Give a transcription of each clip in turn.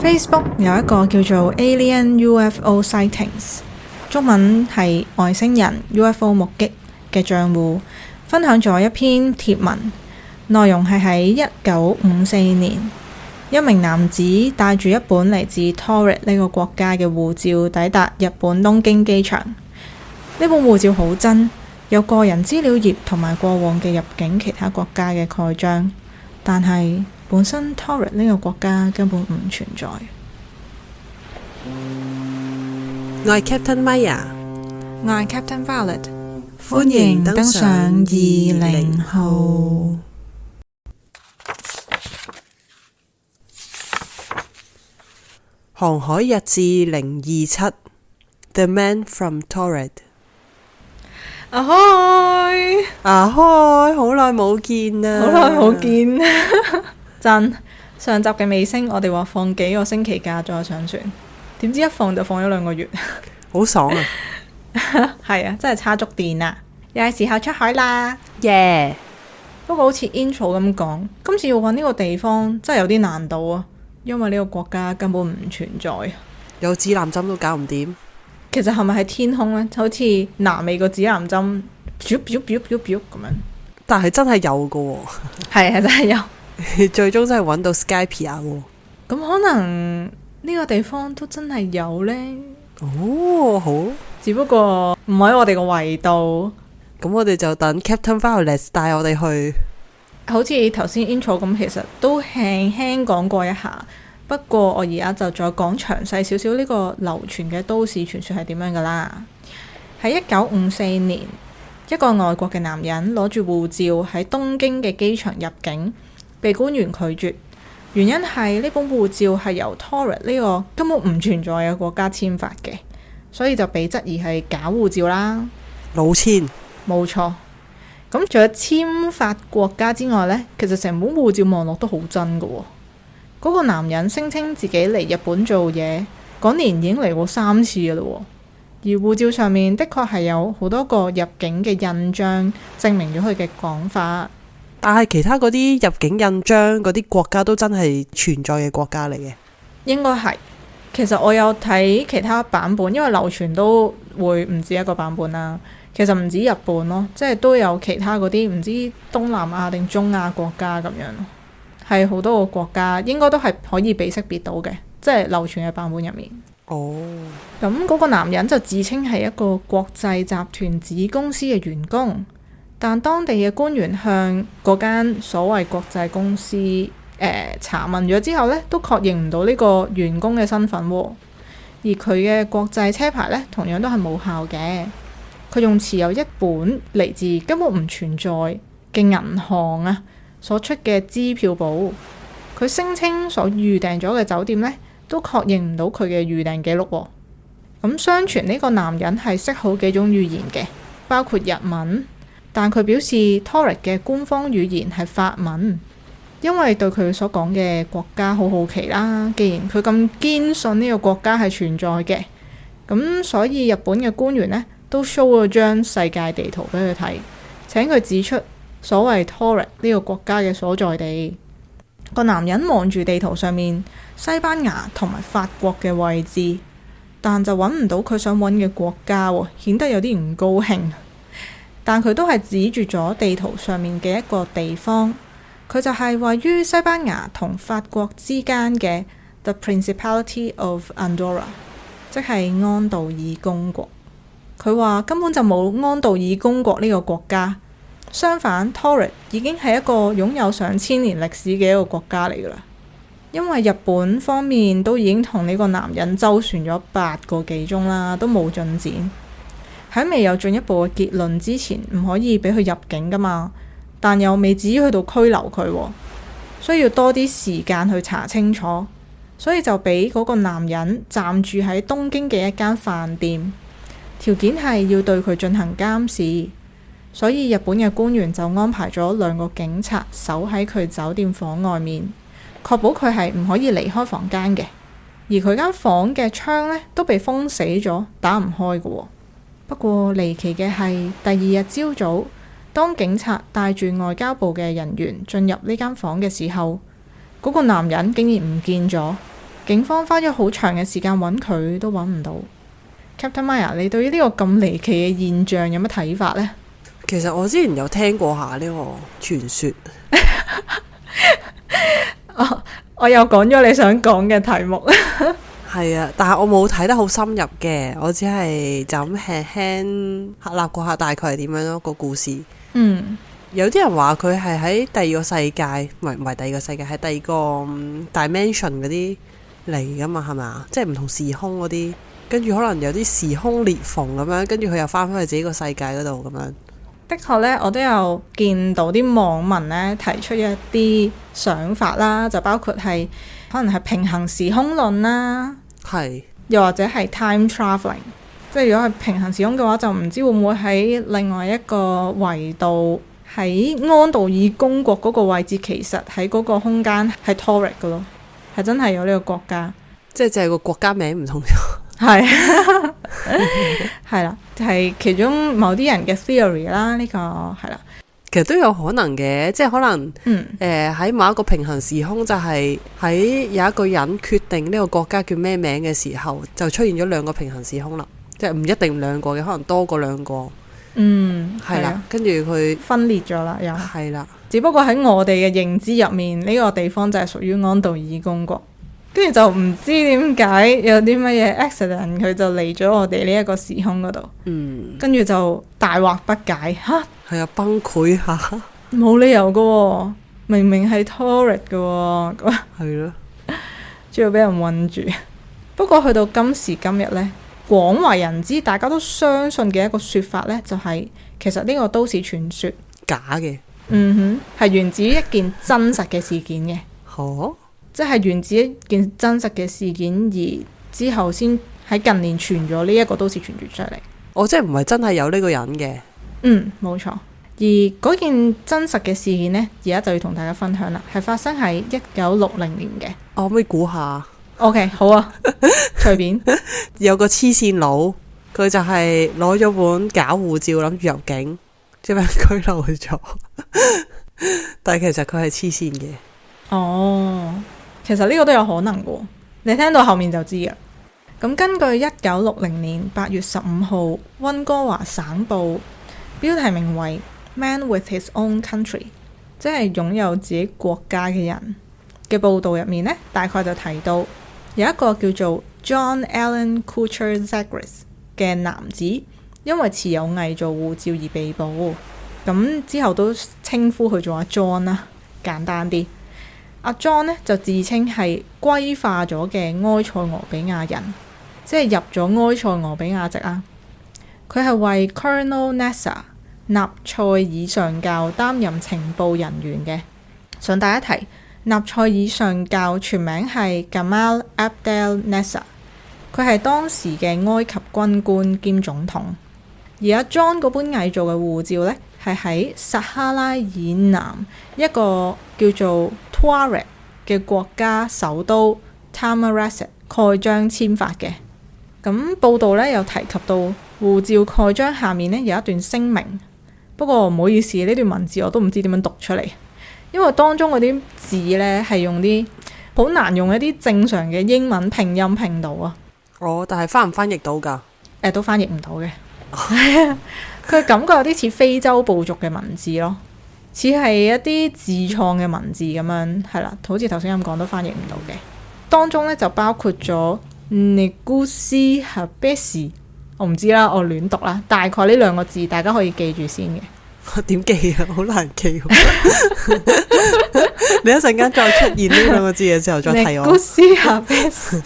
Facebook 有一個叫做 Alien UFO Sightings， 中文係外星人 UFO 目擊嘅賬戶，分享咗一篇貼文，內容係喺1954年，一名男子帶住一本嚟自 Torrid 呢個國家嘅護照抵達日本東京機場。呢本護照好真，有個人資料頁同埋過往嘅入境其他國家嘅蓋章，但係本身 Torrid 呢個國家根本唔存在。我係 Captain Maya， 我係 Captain Violet， 歡迎登上20號。航海日誌027 The Man from Torrid。 啊開啊開，好耐冇見啊！好耐冇見真。上集嘅尾聲，我哋話放幾個星期假再上船，點知一放就放咗2個月，好爽啊！係啊，真係叉足電啊！又係時候出海啦！耶！不過好似 intro 咁講，今次要揾呢個地方真係有啲難度啊，因為呢個國家根本唔存在，有指南針都搞唔掂。其實係咪喺天空呢？好似南美個指南針咁樣，但係真係有噶喎。係真係有。最終真係揾到 Skypia 喎。咁可能呢個地方都真係有呢？哦，好，只不過唔喺我哋個維度。咁我哋就等 Captain Violet 帶我哋去。好似頭先 intro 咁，其實都輕輕講過一下。不過我而家就再講詳細少少呢個流傳嘅都市傳說係點樣噶啦。喺1954年，一個外國嘅男人攞住護照喺東京嘅機場入境，被官員拒絕，原因係呢本護照係由 Torrid 呢個根本唔存在嘅國家簽發嘅，所以就被質疑係假護照啦。老千，冇錯。咁除咗簽發國家之外呢，其實成本護照望落都好真㗎喎。嗰個男人聲稱自己嚟日本做嘢，嗰年已經嚟過3次㗎啦。而護照上面的確係有好多個入境嘅印章，證明咗佢嘅講法。但係其他嗰啲入境印章嗰啲國家都真係存在嘅國家嚟嘅。應該係。其實我有睇其他版本，因為流傳都會唔止一個版本啦。其實唔止日本咯，即係都有其他嗰啲唔知東南亞定中亞國家咁樣，係好多個國家，應該都係可以被識別到嘅，即係流傳嘅版本入面。哦，咁嗰個男人就自稱係一個國際集團子公司嘅員工，但當地嘅官員向嗰間所謂國際公司查問咗之後呢，都確認唔到呢個員工嘅身份喎，而佢嘅國際車牌呢，同樣都係無效嘅。佢仲持有一本嚟自根本唔存在嘅銀行啊所出嘅支票簿，佢聲稱所預訂咗嘅酒店呢，都確認唔到佢嘅預訂記錄喎。咁相傳呢個男人係識好幾種語言嘅，包括日文，但佢表示 Torrid 嘅官方語言係法文，因為對佢所講嘅國家好好奇啦。既然佢咁堅信呢個國家係存在嘅，咁所以日本嘅官員呢，都 show 咗張世界地圖俾佢睇，請佢指出所謂 Torrid 呢個國家嘅所在地。個男人望住地圖上面西班牙同埋法國嘅位置，但就揾唔到佢想揾嘅國家喎，顯得有啲唔高興。但佢都係指住咗地圖上面嘅一個地方，佢就係位於西班牙同法國之間嘅 The Principality of Andorra， 即係安道爾公國。佢話根本就冇安道爾公國呢個國家，相反 Torrid 已經係一個擁有上千年歷史嘅一個國家嚟㗎啦。因為日本方面都已經同呢個男人周旋咗8個幾鐘啦，都冇進展。喺未有進一步嘅結論之前，唔可以俾佢入境㗎嘛，但又未至於去到拘留佢喎，需要多啲時間去查清楚，所以就俾嗰個男人暫住喺東京嘅一間飯店。條件係要對佢進行監視，所以日本嘅官員就安排咗2個警察守喺佢酒店房外面，確保佢係唔可以離開房間嘅。而佢間房嘅窗呢，都被封死咗，打唔開嘅喎。不過離奇嘅係第2日朝早，當警察帶住外交部嘅人員進入呢間房嘅時候，嗰個男人竟然唔見咗，警方花咗好長嘅時間揾佢都揾唔到。Captain Maya， 你對於呢個咁離奇嘅現象有乜睇法呢？其實我之前有聽過下呢個傳說。我又講咗你想講嘅題目。係啊，但係我冇睇得好深入嘅，我只係就咁輕輕立過下大概係點樣咯，個故事。有啲人話佢係喺第二個世界，唔係第二個世界，係第二個dimension 嗰啲嚟噶嘛，係咪啊？即係唔同時空嗰啲，跟住可能有啲時空裂縫咁樣，跟住佢又翻返去自己個世界嗰度咁樣。的確呢，我都有見到啲網民呢提出一啲想法啦，就包括係可能係平行時空論啦，係又或者係 time travelling。即係如果係平行時空嘅話，就唔知會唔會喺另外一個維度，喺安道爾公國嗰個位置，其實喺嗰個空間係 Taured 嘅咯，係真係有呢個國家，即係就係個國家名唔同咗。係係啦，係其中某啲人嘅 theory 啦，呢個係啦。其實都有可能嘅，即係可能喺某一個平行時空，就係喺有一個人決定呢個國家叫咩名嘅時候，就出現咗兩個平行時空啦。即係唔一定兩個嘅，可能多過兩個。係啦，跟住佢分裂咗啦，又係啦。只不過喺我哋嘅認知入面，呢個地方就係屬於安道爾公國。跟住就唔知點解有啲乜嘢 accident， 佢就嚟咗我哋呢一個時空嗰度。跟住就大惑不解，吓係啊，崩潰下，冇理由噶，明明係 Taured 噶，係咯，仲要俾人困住。不過去到今時今日呢，廣為人知，大家都相信嘅一個說法呢，就係其實呢個都市傳說假嘅，係源自於一件真實嘅事件嘅。即係源自一件真實嘅事件，而之後先喺近年傳咗呢一個都市傳說出嚟。即係唔係真係有呢個人嘅。冇錯。而嗰件真實嘅事件呢，而家就要同大家分享啦，係發生喺1960年嘅。我可唔可以估下？OK， 好啊，隨便。有個黐線佬，佢就係攞咗本假護照，諗住入境，即係俾人拘留咗。但係其實佢係黐線嘅。其實呢個都有可能嘅，你聽到後面就知啦。咁根據1960年8月15號溫哥華省報標題名為 Man with His Own Country， 即係擁有自己國家嘅人嘅報道入面呢，大概就提到有一個叫做 John Allen Kutcher Zagris 嘅男子，因為持有偽造護照而被捕。咁之後都稱呼佢做阿 John 啦，簡單啲。阿 John 呢就自稱係歸化咗嘅埃塞俄比亞人，即係入咗埃塞俄比亞籍啊。佢係為 Colonel Nasser 納賽爾上校擔任情報人員嘅。順帶一提，納賽爾上校全名係 Gamal Abdel Nasser， 佢係當時嘅埃及軍官兼總統。而阿 John 嗰本偽造嘅護照呢，係喺撒哈拉以南一個叫做 Taured 嘅國家首都 Tamanrasset 蓋章簽發嘅。咁報道呢，有提及到護照蓋章下面呢有一段聲明，不過唔好意思，呢段文字我都唔知點樣讀出嚟，因為當中嗰啲字呢係用啲好難用一啲正常嘅英文拼音拼到啊。但係翻唔翻譯到㗎？都翻譯唔到嘅。佢感覺有啲似非洲部族嘅文字咯，似係一啲自創嘅文字咁樣，係啦，好似頭先咁講都翻譯唔到嘅。當中呢就包括咗 Negusi Habesi， 我唔知啦，我亂讀啦，大概呢兩個字大家可以記住先嘅。點記啊？好難記。你一陣間再出現呢兩個字嘅時候再提我。Negusi Habesi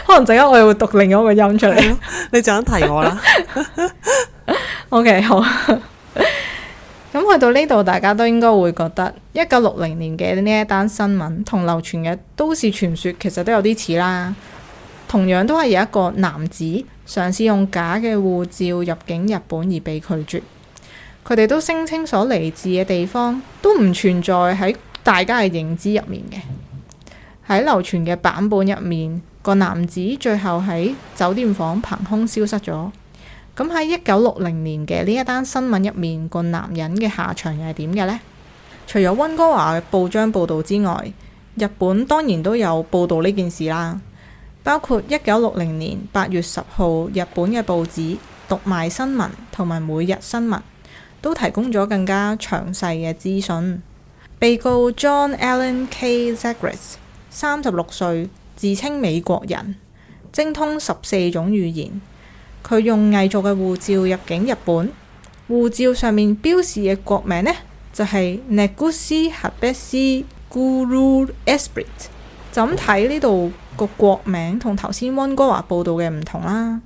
可能陣間我又會讀另外一個音出嚟。你陣間提我啦。OK， 好。咁去到呢度，大家都應該會覺得1960年嘅呢一單新聞同流傳嘅都市傳說其實都有啲似啦。同樣都係有一個男子嘗試用假嘅護照入境日本而被拒絕。佢哋都聲稱所嚟自嘅地方都唔存在喺大家嘅認知入面嘅。喺流傳嘅版本入面，個男子最後喺酒店房憑空消失咗。咁喺1960年嘅呢一單新聞入面，個男人嘅下場又係點嘅呢？除咗溫哥華嘅報章報導之外，日本當然都有報導呢件事啦，包括1960年8月10號日本嘅報紙《讀賣新聞》同埋《每日新聞》都提供咗更加詳細嘅資訊。被告 John Allen K. Zagres 36歲，自稱美國人，精通14種語言。佢用偽造嘅護照入境日本，護照上面標示嘅國名呢，就係 Negushi Habeshi Guru Esprit。就咁睇呢度個國名同頭先溫哥華報道嘅唔同啦，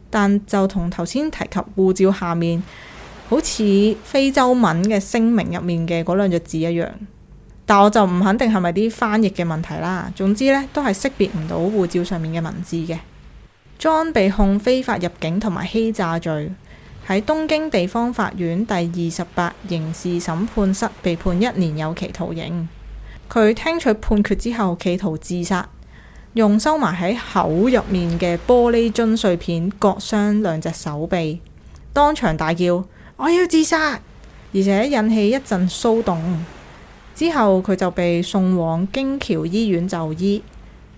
但就同頭先提及護照下面好似非洲文嘅聲明入面嘅嗰兩隻字一樣，但我就唔肯定係咪啲翻譯嘅問題啦。總之呢，都係識別唔到護照上面嘅文字嘅。John 被控非法入境同埋欺詐罪，喺東京地方法院第28刑事審判室被判1年有期徒刑。佢聽取判決之後企圖自殺，用收埋喺口入面嘅玻璃樽碎片割傷2隻手臂，當場大叫我要自殺，而且引起一陣騷動。之後佢就被送往京橋醫院就醫，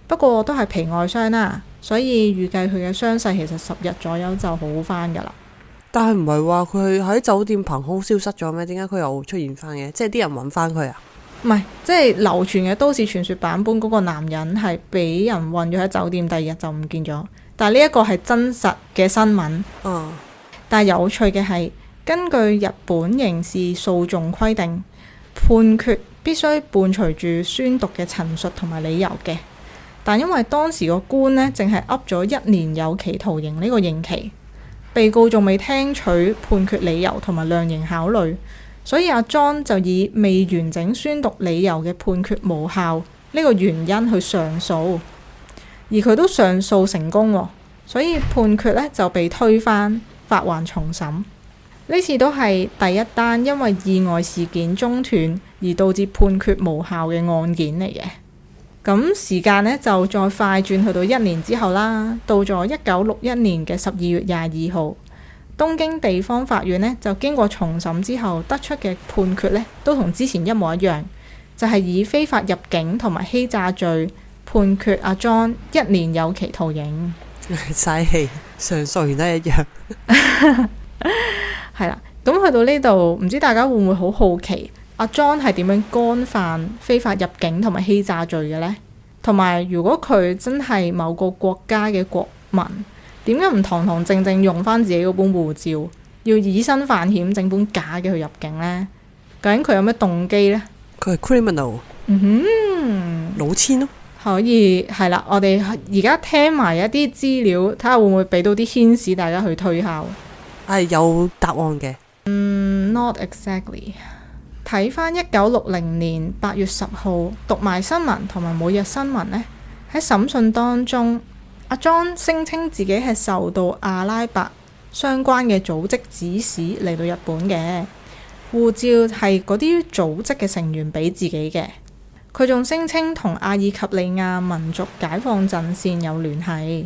不過都係皮外傷啦，所以預計佢嘅傷勢其實10日左右就好返㗎啦。但係唔係話佢喺酒店憑空消失咗咩？點解佢又出現返嘅？即係啲人揾返佢啊？唔係，即係流傳嘅都市傳說版本嗰個男人係俾人困咗喺酒店，第二日就唔見咗。但係呢一個係真實嘅新聞。但係有趣嘅係，根據日本刑事訴訟規定，判決必須伴隨住宣讀嘅陳述同埋理由嘅。但因為當時個官呢，淨係噏咗1年有期徒刑呢個刑期，被告仲未聽取判決理由同埋量刑考慮，所以阿 John 就以未完整宣讀理由嘅判決無效呢個原因去上訴，而佢都上訴成功喎，所以判決呢就被推翻，發還重審。呢次都係第一單因為意外事件中斷而導致判決無效嘅案件嚟嘅。咁時間呢就再快轉去到1年之後啦，到咗1961年嘅12月22號，東京地方法院呢就經過重審之後得出嘅判決呢，都同之前一模一樣，就係以非法入境同埋欺詐罪判決阿 John 1年有期徒刑。嘥氣，上訴完都一樣。係啦，咁去到呢度，唔知大家會唔會好好奇阿 John 係點樣干犯非法入境同埋欺詐罪嘅呢？同埋如果佢真係某個國家嘅國民，點解唔堂堂正正用翻自己嗰本護照，要以身犯險整本假嘅去入境呢？究竟佢有咩動機呢？佢係 criminal。老千咯。可以係啦，我哋而家聽埋一啲資料，睇下會唔會俾到啲牽使大家去推敲。係有答案嘅。Not exactly。睇翻1960年8月10號讀賣新聞同埋每日新聞呢，喺審訊當中，阿 John 聲稱自己係受到阿拉伯相關嘅組織指使嚟到日本嘅，護照係嗰啲組織嘅成員俾自己嘅。佢仲聲稱同阿爾及利亞民族解放陣線有聯繫。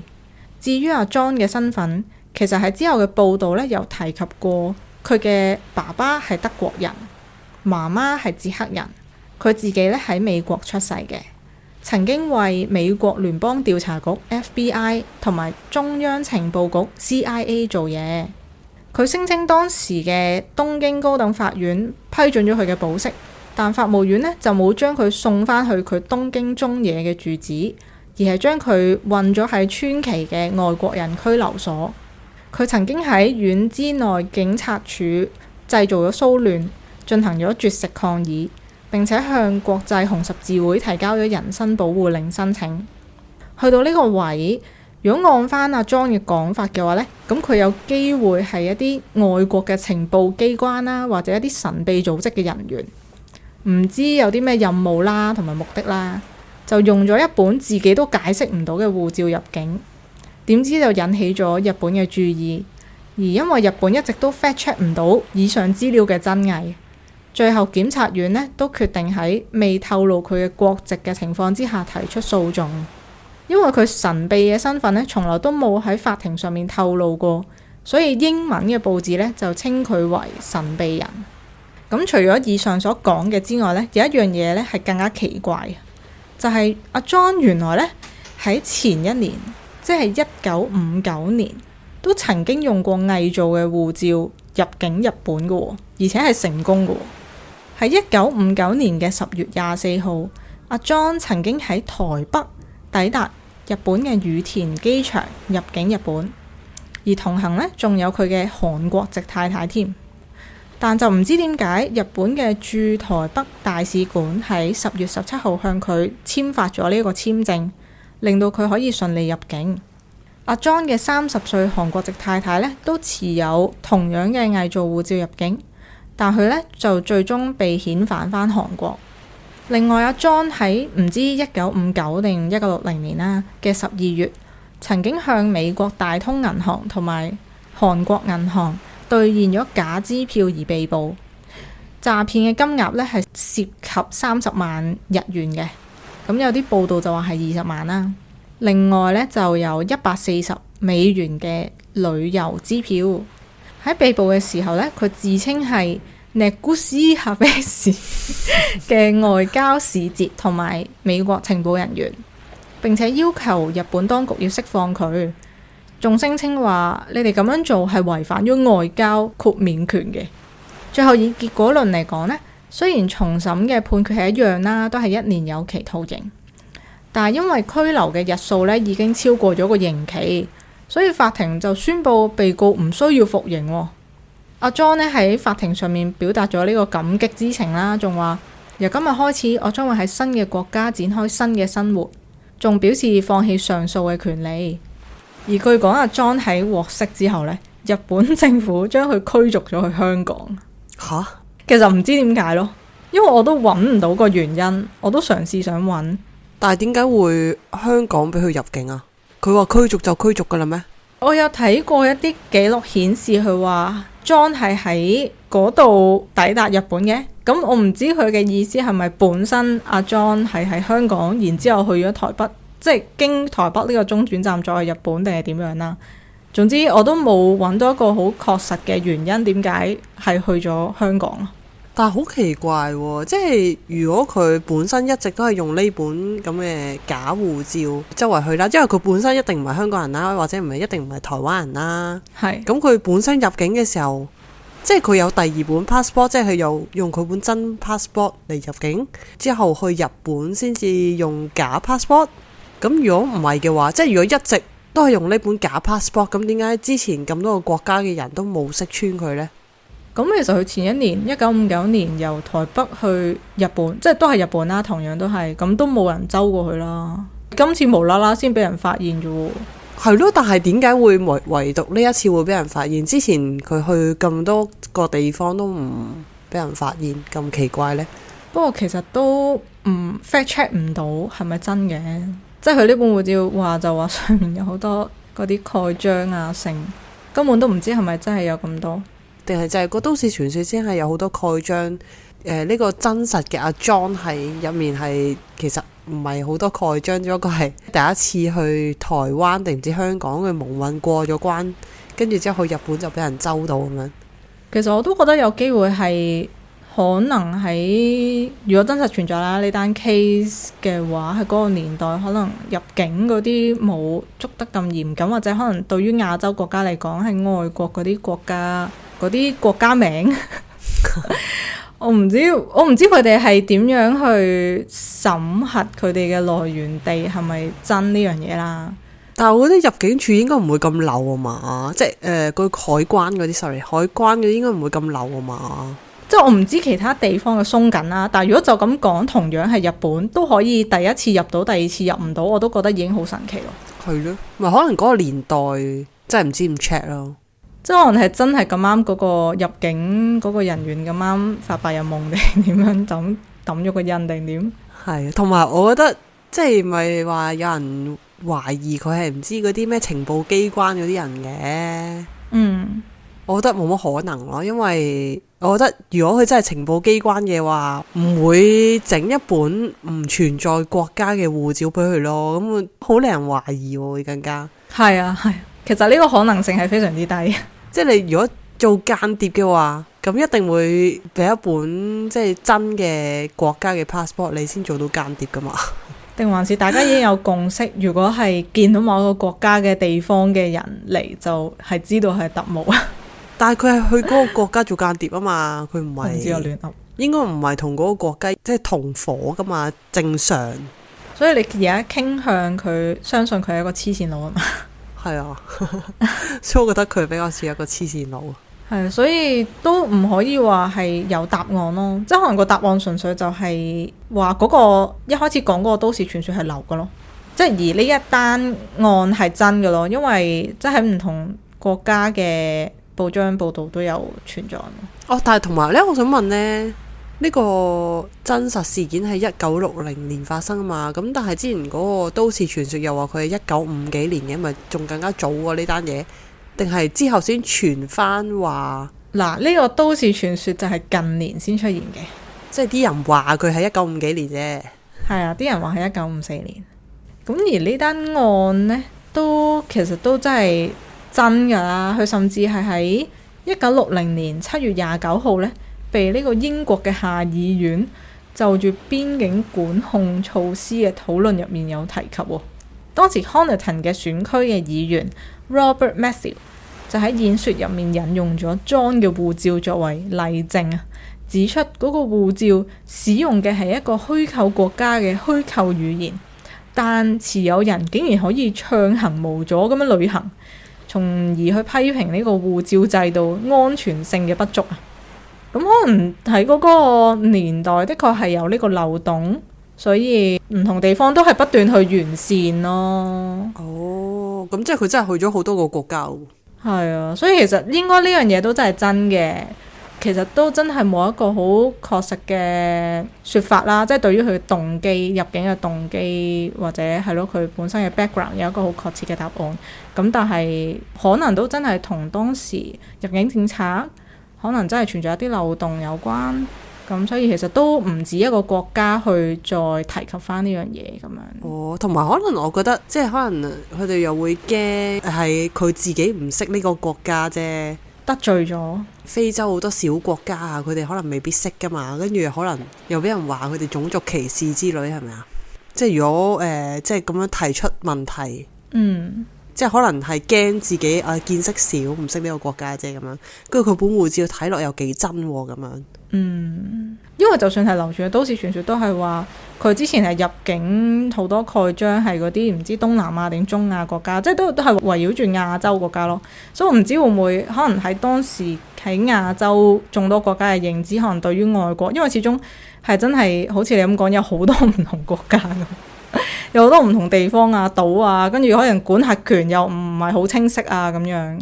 至於阿 John 嘅身份，其實喺之後嘅報導呢，有提及過，佢嘅爸爸係德國人，媽媽係捷克人，佢自己呢喺美國出世嘅，曾經為美國聯邦調查局 FBI 同埋中央情報局 CIA 做嘢。佢聲稱當時嘅東京高等法院批准咗佢嘅保釋，但法務院呢就冇將佢送返去佢東京中野嘅住址，而係將佢運咗喺川崎嘅外國人拘留所。佢曾經喺院之內警察署製造咗騷亂，進行咗絕食抗議，並且向國際紅十字會提交咗人身保護令申請。去到呢個位，如果按翻阿 John 嘅講法嘅話呢，咁佢有機會係一啲外國嘅情報機關啦，或者一啲神秘組織嘅人員，唔知有啲咩任務啦同埋目的啦，就用咗一本自己都解釋唔到嘅護照入境。點知就引起咗日本嘅注意，而因為日本一直都 fact check 唔到以上資料嘅真偽，最後檢察院呢都決定喺未透露佢嘅國籍嘅情況之下提出訴訟。因為佢神秘嘅身份呢，從來都冇喺法庭上面透露過，所以英文嘅報紙呢就稱佢為神秘人。咁除咗以上所講嘅之外呢，有一樣嘢呢係更加奇怪。就係阿 John 原來呢喺前一年，即係1959年，都曾經用過偽造嘅護照入境日本嘅喎，而且係成功嘅喎。喺1959年嘅10月24號，阿 John 曾經喺台北抵達日本嘅羽田機場入境日本，而同行呢仲有佢嘅韓國籍太太添。但就唔知點解日本嘅駐台北大使館喺10月17號向佢簽發咗呢個簽證，令到佢可以順利入境。阿 John 嘅30歲韓國籍太太呢都持有同樣嘅偽造護照入境，但佢呢就最終被遣返返韓國。另外，阿 John 喺唔知1959定1960年啦嘅12月，曾經向美國大通銀行同埋韓國銀行兌現咗假支票而被捕，詐騙嘅金額呢係涉及30萬日元嘅，咁有啲報道就話係20萬啦。另外呢，就有140美元嘅旅遊支票。喺被捕嘅時候呢，佢自稱係Negushi Habeshi 嘅外交使節同埋美國情報人員，並且要求日本當局要釋放佢。仲聲稱話你哋咁樣做係違反咗外交豁免權嘅。最後以結果論嚟講呢，雖然重審嘅判決係一樣啦，都係1年有期徒刑，但係因為拘留嘅日數呢已經超過咗個刑期，所以法庭就宣布被告唔需要服刑。阿 John 呢喺法庭上面表達咗呢個感激之情啦，仲話由今日開始我將會喺新嘅國家展開新嘅生活，仲表示放棄上訴嘅權利。而據講，阿 John 喺獲釋之後呢，日本政府將佢驅逐咗去香港。吓？其實唔知點解咯，因為我都揾唔到個原因，我都嘗試想揾。但係點解會香港俾佢入境啊？佢話驅逐就驅逐噶啦咩？我有睇過一啲記錄顯示，佢話 John 係喺嗰度抵達日本嘅。咁我唔知佢嘅意思係咪本身阿 John 係喺香港，然之後去咗台北，即係經台北呢個中轉站再去日本，定係點樣啦？總之我都冇揾到一個好確實嘅原因，點解係去咗香港咯？但係好奇怪喎，即係如果佢本身一直都係用呢本咁嘅假護照周圍去啦，因為佢本身一定唔係香港人啦，或者一定唔係台灣人啦。係。咁佢本身入境嘅時候，即係佢有第二本 passport， 即係佢又用佢本真 passport 嚟入境，之後去日本先至用假 passport。咁如果唔係嘅話，即係如果一直都係用呢本假 passport， 咁點解之前咁多個國家嘅人都冇識穿佢呢？咁其實佢前一年1959年由台北去日本，即係都係日本啦，同樣都係，咁都冇人周過去啦。今次無啦啦先俾人發現啫喎。係咯，但係點解會唯獨呢一次會俾人發現？之前佢去咁多個地方都唔俾人發現，咁奇怪呢？不過其實都fact check 唔到係咪真嘅，即係佢呢本護照話就話上面有好多嗰啲蓋章啊成，根本都唔知係咪真係有咁多。定係就係個都市傳說先係有好多蓋章？呢個真實嘅阿 John 係入面係其實唔係好多蓋章，只不過係第一次去台灣定唔知香港佢蒙混過咗關，跟住之後去日本就俾人周到咁樣。其實我都覺得有機會係可能喺如果真實存在啦呢單 case 嘅話，喺嗰個年代可能入境嗰啲冇捉得咁嚴謹，或者可能對於亞洲國家嚟講係外國嗰啲國家嗰啲國家名我唔知佢哋係點樣去審核佢哋嘅來源地係咪真呢樣嘢啦。但係我覺得入境處應該唔會咁漏啊嘛，即係個海關嗰啲 sorry 海關嗰啲應該唔會咁漏啊嘛。即係我唔知其他地方嘅鬆緊啦，但係如果就咁講，同樣係日本都可以第一次入到，第二次入唔到，我都覺得已經好神奇咯。係咯，咪可能嗰個年代真係唔知點 check 咯。即係可能係真係咁啱嗰個入境嗰個人員咁啱發白日夢定點樣就咁抌咗個印定點？係，同埋我覺得即係咪話有人懷疑佢係唔知嗰啲咩情報機關嗰啲人嘅？我覺得冇乜可能咯，因為我覺得如果佢真係情報機關嘅話，唔會整一本唔存在國家嘅護照俾佢咯，咁好令人懷疑喎，更加係啊，其實呢個可能性係非常之低。即係你如果做間諜嘅話，咁一定會俾一本即係真嘅國家嘅 passport 你先做到間諜噶嘛。定還是大家已經有共識？如果係見到某一個國家嘅地方嘅人嚟，就係知道係特務啊。但係佢係去嗰個國家做間諜啊嘛，佢唔係。唔知我亂噏。應該唔係同嗰個國家即係同伙噶嘛，正常。所以你而家傾向佢相信佢係一個黐線佬啊嘛。係啊，所以我覺得佢比較似一個黐線佬。係，所以都唔可以話係有答案咯，即係可能個答案純粹就係話嗰個一開始講嗰個都市傳說係流嘅咯，即係而呢一單案係真嘅咯，因為即係喺唔同國家嘅報章報道都有存在。哦，但係同埋呢，我想問呢，呢個真實事件係1960年發生啊嘛，咁但係之前嗰個都市傳說又話佢係1950幾年嘅，咪仲更加早喎呢單嘢。定係之後先傳翻話嗱，呢個都市傳說就係近年先出現嘅，即係啲人話佢係1950幾年啫。係啊，啲人話係1954年。咁而呢單案呢，都其實都真係真㗎啦。佢甚至係喺1960年7月29號呢，被呢個英國嘅下議院就住邊境管控措施嘅討論入面有提及喎。當時 Honiton 嘅選區嘅議員 Robert Matthew 就喺演說入面引用咗 John 嘅護照作為例證啊，指出嗰個護照使用嘅係一個虛構國家嘅虛構語言，但持有人竟然可以暢行無阻咁樣旅行，從而去批評呢個護照制度安全性嘅不足啊。咁可能喺嗰個年代的確係有呢個漏洞，所以唔同地方都係不斷去完善咯。哦，咁即係佢真係去咗好多個國家喎。係啊，所以其實應該呢樣嘢都真係真嘅，其實都真係冇一個好確實嘅說法啦。即係對於佢動機、入境嘅動機或者係咯佢本身嘅 background 有一個好確切嘅答案。咁但係可能都真係同當時入境政策可能真係存在一啲漏洞有關。咁所以其實都唔止一個國家去再提及翻呢樣嘢咁樣。哦，同埋可能我覺得即係可能佢哋又會驚係佢自己唔識呢個國家啫，得罪咗非洲好多小國家啊，佢哋可能未必識噶嘛，跟住可能又俾人話佢哋種族歧視之類，係咪啊？即係如果即係咁樣提出問題，即係可能係驚自己見識少，唔識呢個國家啫咁樣，跟住佢本護照睇落又幾真咁樣。因為就算係流傳嘅都市傳說都係話佢之前係入境好多蓋章係嗰啲唔知東南亞定中亞國家，即係都係圍繞住亞洲國家咯。所以我唔知會唔會可能喺當時喺亞洲眾多國家嘅認知，可能對於外國，因為始終係真係好似你咁講，有好多唔同國家咁，有好多唔同地方啊、島啊，跟住可能管轄權又唔係好清晰啊咁樣，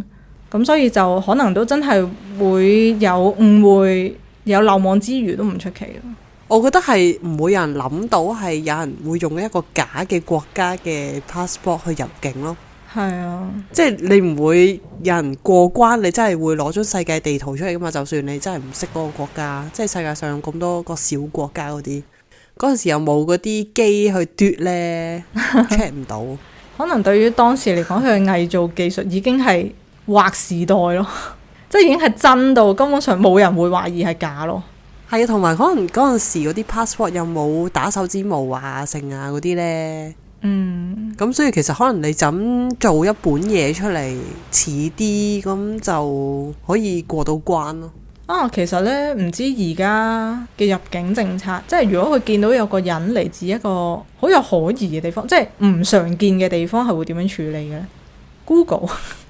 咁所以就可能都真係會有誤會。有漏網之魚都唔出奇咯。我覺得係唔會有人諗到係有人會用一個假嘅國家嘅 passport 去入境咯。係啊，即係你唔會有人過關，你真係會攞張世界地圖出嚟噶嘛？就算你真係唔識嗰個國家，即係世界上有咁多個小國家嗰啲，嗰陣時又冇嗰啲機去嘟呢 check 唔到。可能對於當時嚟講，佢嘅偽造技術已經係劃時代咯。即係已經係真到根本上冇人會懷疑係假咯。係啊，同埋可能嗰陣時嗰啲 passport 又冇打手指模啊、剩啊嗰啲呢。咁所以其實可能你就咁做一本嘢出嚟似啲，咁就可以過到關咯。其實呢，唔知而家嘅入境政策，即係如果佢見到有個人嚟自一個好有可疑嘅地方，即係唔常見嘅地方，係會點樣處理嘅呢？ Google。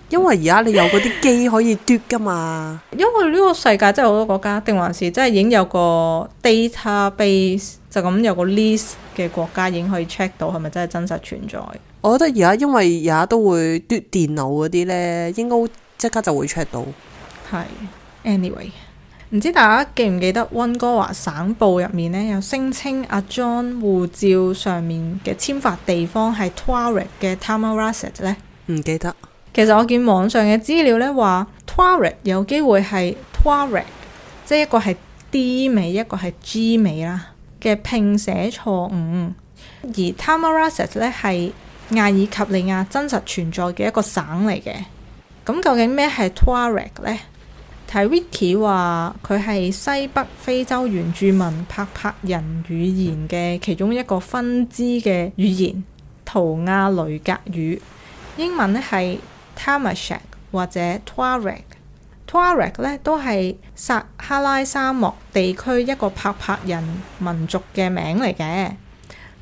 因為而家你有嗰啲機可以嘟噶嘛，因為呢個世界真係好多國家，定還是真係已經有個 database 就咁有個 list 嘅國家已經可以 check 到係咪真係真實存在。我覺得而家因為而家都會嘟電腦嗰啲呢，應該即刻就會 check 到。係 anyway， 唔知大家記唔記得溫哥華省報入面呢，有聲稱阿 John 護照上面嘅簽發地方係 Tuareg 嘅 Tamarasset 呢？唔記得。其實我見網上嘅資料呢話 Tuareg 有機會係 Tuareg， 即係一個係 D 尾一個係 G 尾啦嘅拼寫錯誤，而 Tamarasset 呢係亞爾及利亞真實存在嘅一個省嚟嘅。咁究竟咩係 Tuareg 呢？睇 Wiki 話佢係西北非洲原住民帕柏人語言嘅其中一個分支嘅語言，圖亞雷格語，英文咧係 Tamashek 或者 Tuareg。Tuareg 咧都係撒哈拉沙漠地區一個帕柏人民族嘅名嚟嘅。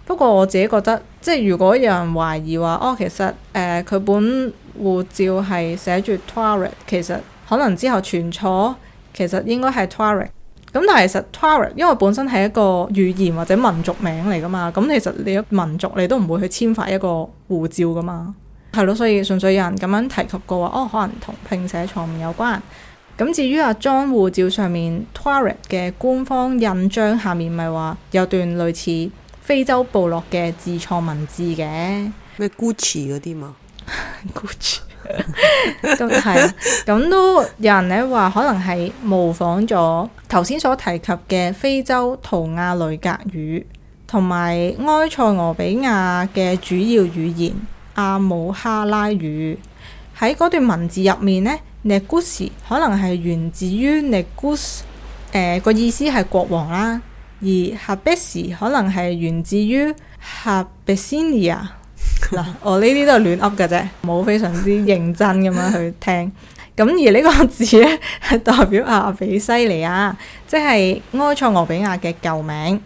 不過我自己覺得，即係如果有人懷疑話，其實佢本護照係寫住 Tuareg， 其實可能之後傳錯，其實應該係 Tuareg。咁但係其實 Tuareg 因為本身係一個語言或者民族名嚟噶嘛，咁其實你民族你都唔會去簽發一個護照噶嘛。係咯，所以純粹有人咁樣提及過話，可能同拼寫錯誤有關。咁至於阿 John 護照上面 Tuareg 嘅官方印章下面咪話有段類似非洲部落嘅字錯文字嘅，咩 Gucci 嗰啲嘛？Gucci 咁係，咁都有人咧話可能係模仿咗頭先所提及嘅非洲圖亞雷格語同埋埃塞俄比亞嘅主要語言阿姆哈拉語。喺嗰段文字入面呢， Negus 可能係源自於 Negus，個意思係國王啦，而 Habesi 可能係源自於 Habesinia。嗱，我呢啲都係亂噏嘅啫，冇非常之認真咁樣去聽。咁而呢個字呢，係代表阿比西尼亞，即係埃塞俄比亞嘅舊名。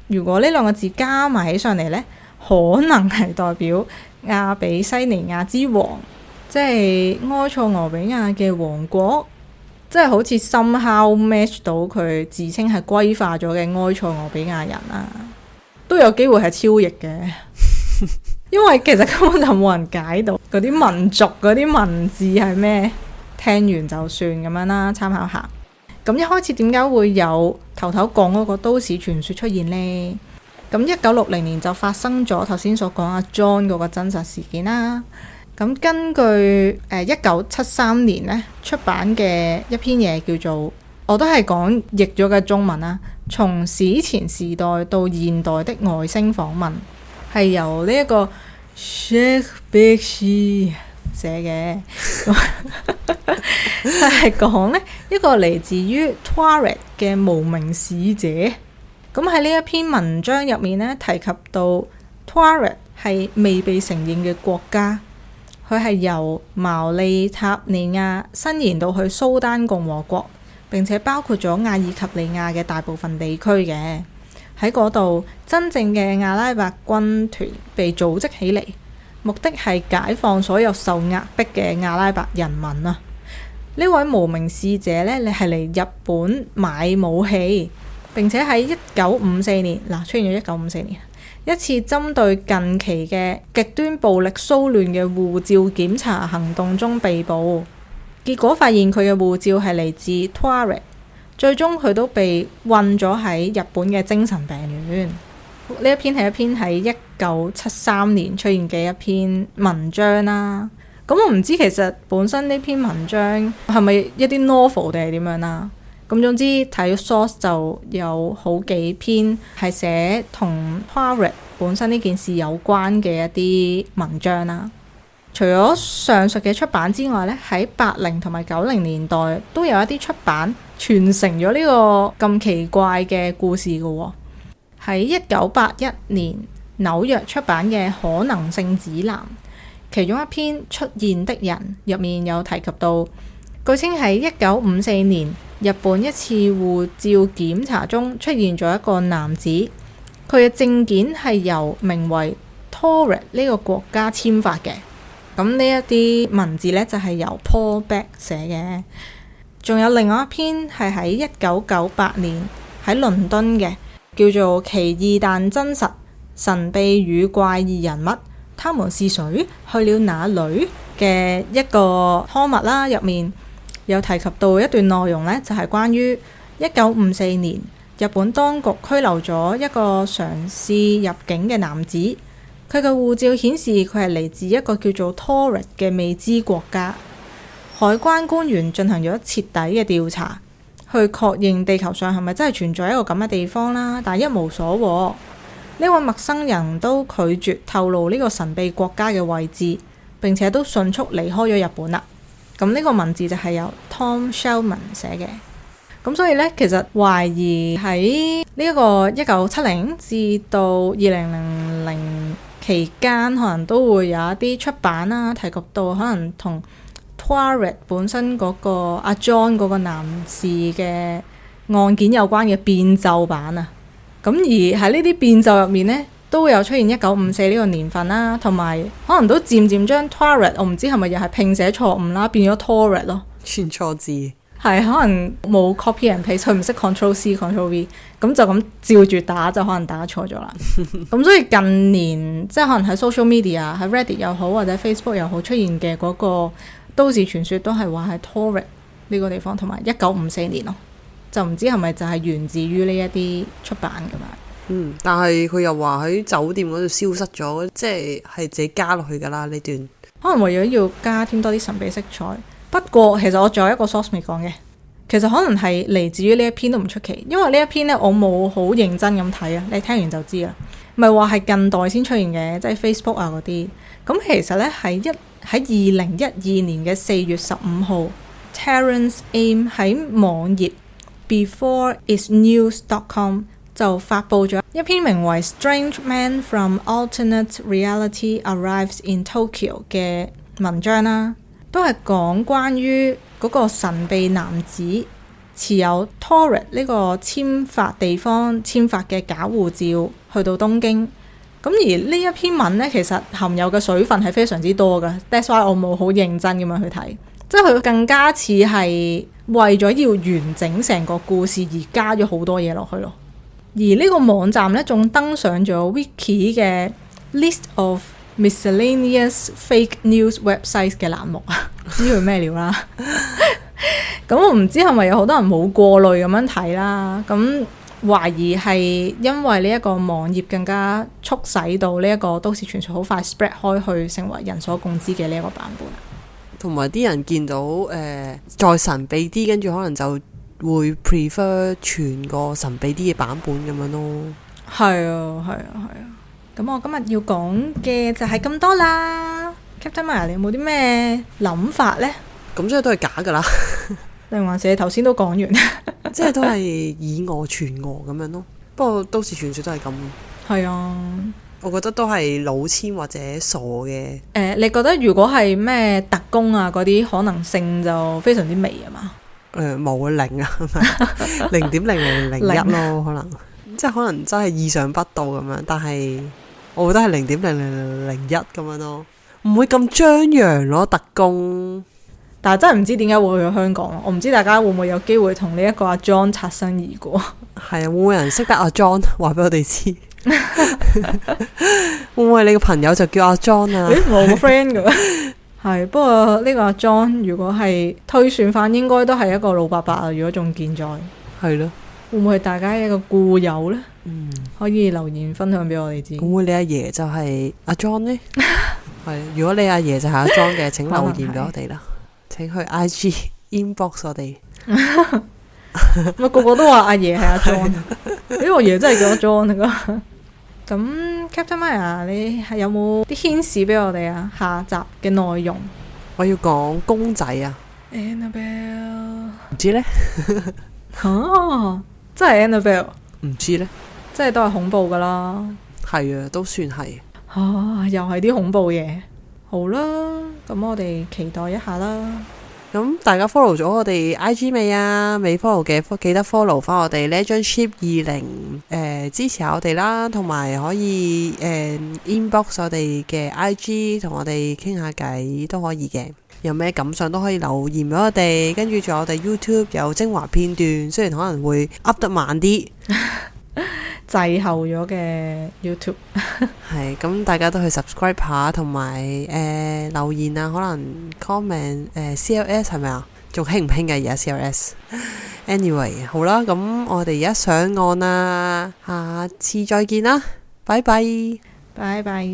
如果呢兩個字加埋起上嚟呢，可能係代表阿比西尼亞之王，即係埃塞俄比亞嘅王國，即係好似 somehow match 到佢自稱係歸化咗嘅埃塞俄比亞人啊，都有機會係超譯嘅。因為其實根本就冇人解到嗰啲民族嗰啲文字係咩，聽完就算咁樣啦，參考下。咁一開始點解會有頭頭講嗰個都市傳說出現呢？咁1960年就發生咗頭先所講阿 John 嗰個真實事件啦。咁根據1973年呢出版嘅一篇嘢叫做，我都係講譯咗嘅中文啦，從史前時代到現代的外星訪問，係由呢一個 Sheikh Bakshi 寫嘅，就係講呢一個嚟自於 Tuareg 嘅無名使者。咁喺呢一篇文章入面呢，提及到 Tuareg 係未被承認嘅國家，佢係由毛利塔尼亞伸延到去蘇丹共和國，並且包括咗阿爾及利亞嘅大部分地區嘅。喺嗰度，真正嘅阿拉伯軍團被組織起嚟，目的係解放所有受壓迫嘅阿拉伯人民啊！呢位無名使者呢，你係嚟日本買武器，並且喺1954年出現咗1954年一次針對近期嘅極端暴力騷亂嘅護照檢查行動中被捕，結果發現佢嘅護照係嚟自 Tuareg。最終佢都被困咗喺日本嘅精神病院。呢一篇係一篇喺1973年出現嘅一篇文章啦。咁我唔知其實本身呢篇文章係咪一啲 novel 定係點樣啦。咁總之睇 source 就有好幾篇係寫同 Tuareg 本身呢件事有關嘅一啲文章啦。除咗上述嘅出版之外呢，喺80同埋90年代都有一啲出版傳承咗呢個咁奇怪嘅故事嘅喎。喺1981年紐約出版嘅《可能性指南》，其中一篇《出現的人》入面有提及到，據稱喺1954年日本一次護照檢查中出現咗一個男子，佢嘅證件係由名為 Tuareg 呢個國家簽發嘅。咁呢一啲文字呢，就係由 Paul Beck 寫嘅。仲有另外一篇係喺1998年喺倫敦嘅，叫做《奇異但真實：神秘與怪異人物，他們是誰？去了哪裏？》嘅一個刊物啦，入面有提及到一段內容呢，就係關於1954年日本當局拘留咗一個嘗試入境嘅男子，佢嘅護照顯示佢係嚟自一個叫做 Tuareg 嘅未知國家。海關官員進行咗徹底嘅調查，去確認地球上係咪真係存在一個咁嘅地方啦，但一無所獲。呢位陌生人都拒絕透露呢個神秘國家嘅位置，並且都迅速離開咗日本啦。咁咁呢個文字就係由 Tom Shellman 寫嘅。咁所以呢，其實懷疑喺呢一個1970至到2000期間，可能都會有一啲出版啦，提及到可能同 Tuareg 本身嗰個阿 John 嗰個男士嘅案件有關嘅變奏版啊。咁而喺呢啲變奏入面呢，都會有出現1954呢個年份啦，同埋可能都漸漸將 Tuareg， 我唔知係咪又係拼寫錯誤啦，變咗 Tuareg 咯，串錯字，係可能冇 copy and paste， 佢唔識 Ctrl C Ctrl V， 咁就咁照住打就可能打錯咗啦。咁所以近年即係可能喺 social media 喺 Reddit 又好或者 Facebook 又好出現嘅嗰個都市傳說，都係話係 Tuareg 呢個地方，同埋1954年咯。就唔知係咪就係源自於呢一啲出版㗎嘛？但係佢又話喺酒店嗰度消失咗，即係自己加落去㗎啦呢段。可能為咗要加添多啲神秘色彩。不過其實我仲有一個 source 未講嘅，其實可能係嚟自於呢一篇都唔出奇，因為呢一篇呢，我冇好認真咁睇啊，你聽完就知啦。咪話係近代先出現嘅，即係 Facebook 啊嗰啲。咁其實呢，喺2012年嘅4月15號 Terence Aim 喺網頁beforeisnews.com 就發佈咗一篇名為 Strange Man from Alternate Reality Arrives in Tokyo 嘅文章啦，都係講關於嗰個神秘男子持有 Tuareg 呢個簽發地方簽發嘅假護照去到東京。咁而呢一篇文呢，其實含有嘅水分係非常之多嘅， that's why 我冇好認真咁樣去睇，即係佢更加似係為咗要完整成個故事而加咗好多嘢落去咯。而呢個網站呢，仲登上咗 Wiki 嘅 List of Miscellaneous Fake News Websites 嘅欄目啊，知佢咩料啦。咁我唔知係咪有好多人冇過濾咁樣睇啦。咁懷疑係因為呢一個網頁更加促使到呢一個都市傳說好快 spread 開去，成為人所共知嘅呢一個版本。同埋啲人見到再神秘啲，跟住可能就會 prefer 全個神秘啲嘅版本咁樣咯。係啊，係啊，係啊。咁我今日要講嘅就係咁多啦。Captain Maya， 你有冇啲咩諗法呢？咁即係都係假噶啦，定還是你頭先都講完？即係都係以訛傳訛咁樣咯。不過都市傳說都係咁。係啊。我覺得都係老千或者傻嘅。你覺得如果係咩特工啊嗰啲可能性就非常之微啊嘛？冇零啊，0.0001咯，可能即係可能真係意想不到咁樣。但係我覺得係0.0001咁樣咯，唔會咁張揚咯特工。但係真係唔知點解會去香港，我唔知大家會唔會有機會同呢一個阿 John 擦身而過。係啊，會唔會有人識得阿 John 話俾我哋知？會唔會你個朋友就叫阿 John 啊？我個 friend 噶。係，不過呢個阿 John 如果係推算翻，應該都係一個老伯伯啊。如果仲健在，係咯，會唔會大家一個故友呢？可以留言分享俾我哋知。會唔會你阿爺就係阿 John 呢？係，如果你阿爺就係阿 John 嘅，請留言俾我哋啦。請去 IG inbox 我哋。咪個個都話阿爺係阿 John，因為我爺真係叫阿 John 噶。咁 Captain Maya， 你係有冇啲牽示俾我哋啊？下集嘅內容我要講公仔啊 Annabelle， 唔知呢？真係 Annabelle， 唔知呢？即係都係恐怖噶啦。係啊，都算係。又係啲恐怖嘢。好啦，咁我哋期待一下啦。咁大家 follow 咗我哋 IG 未啊？未 follow 嘅記得 follow 翻我哋 LegendShip20，支持下我哋啦，同埋可以inbox 我哋嘅 IG 同我哋傾下偈都可以嘅。有咩感想都可以留言俾我哋，跟住仲有我哋 YouTube 有精華片段，雖然可能會 up 得慢啲。滯後咗嘅 YouTube 係咁，大家都去 subscribe 下，同埋留言啊，可能 comment CLS 係咪啊？仲興唔興嘅而家 CLS？Anyway， 好啦，咁我哋而家上岸啦，下次再見啦，拜拜，拜拜。